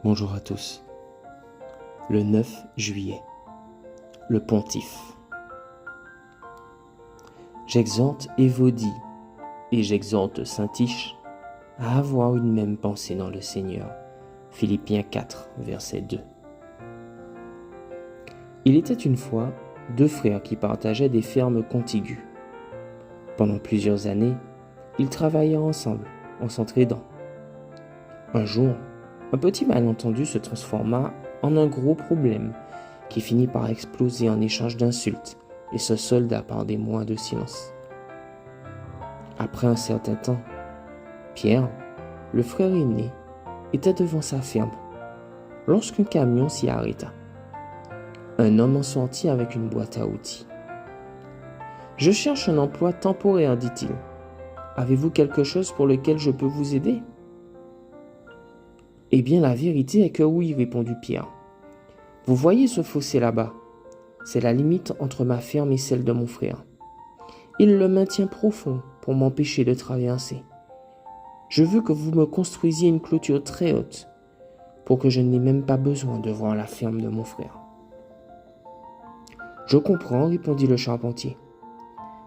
Bonjour à tous. Le 9 juillet, le pontife. J'exhorte Évodie et j'exhorte Saint-Tiche à avoir une même pensée dans le Seigneur. Philippiens 4, verset 2. Il était une fois deux frères qui partageaient des fermes contiguës. Pendant plusieurs années, ils travaillaient ensemble, en s'entraidant. Un jour, un petit malentendu se transforma en un gros problème qui finit par exploser en échange d'insultes et se solda par des mois de silence. Après un certain temps, Pierre, le frère aîné, était devant sa ferme lorsqu'un camion s'y arrêta. Un homme en sortit avec une boîte à outils. « Je cherche un emploi temporaire, dit-il. Avez-vous quelque chose pour lequel je peux vous aider ?» « Eh bien, la vérité est que oui, répondit Pierre. Vous voyez ce fossé là-bas? C'est la limite entre ma ferme et celle de mon frère. Il le maintient profond pour m'empêcher de traverser. Je veux que vous me construisiez une clôture très haute pour que je n'ai même pas besoin de voir la ferme de mon frère. » « Je comprends, répondit le charpentier.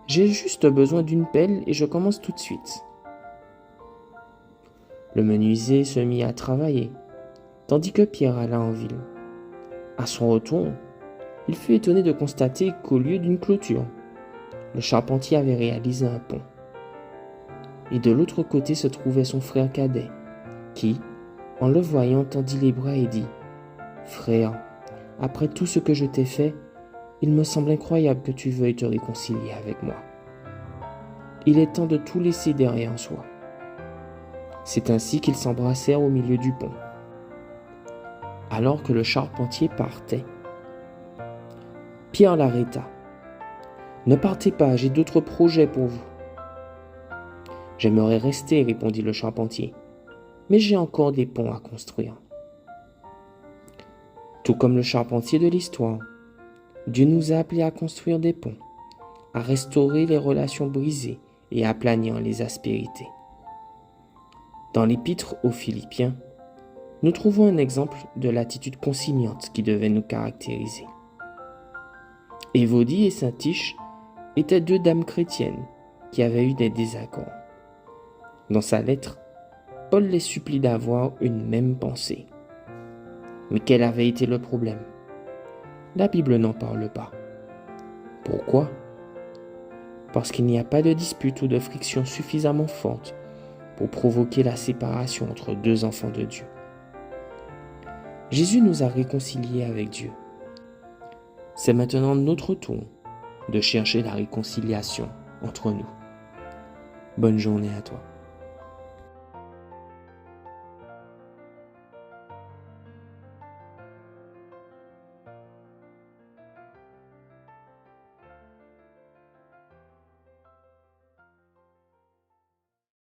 J'ai juste besoin d'une pelle et je commence tout de suite. » Le menuisier se mit à travailler, tandis que Pierre alla en ville. À son retour, il fut étonné de constater qu'au lieu d'une clôture, le charpentier avait réalisé un pont. Et de l'autre côté se trouvait son frère cadet, qui, en le voyant, tendit les bras et dit « Frère, après tout ce que je t'ai fait, il me semble incroyable que tu veuilles te réconcilier avec moi. Il est temps de tout laisser derrière soi. » C'est ainsi qu'ils s'embrassèrent au milieu du pont. Alors que le charpentier partait, Pierre l'arrêta. « Ne partez pas, j'ai d'autres projets pour vous. »« J'aimerais rester, répondit le charpentier, mais j'ai encore des ponts à construire. » Tout comme le charpentier de l'histoire, Dieu nous a appelés à construire des ponts, à restaurer les relations brisées et à aplanir les aspérités. Dans l'épître aux Philippiens, nous trouvons un exemple de l'attitude conciliante qui devait nous caractériser. Évodie et Saint-Tiche étaient deux dames chrétiennes qui avaient eu des désaccords. Dans sa lettre, Paul les supplie d'avoir une même pensée. Mais quel avait été le problème? La Bible n'en parle pas. Pourquoi? Parce qu'il n'y a pas de dispute ou de friction suffisamment forte pour provoquer la séparation entre deux enfants de Dieu. Jésus nous a réconciliés avec Dieu. C'est maintenant notre tour de chercher la réconciliation entre nous. Bonne journée à toi.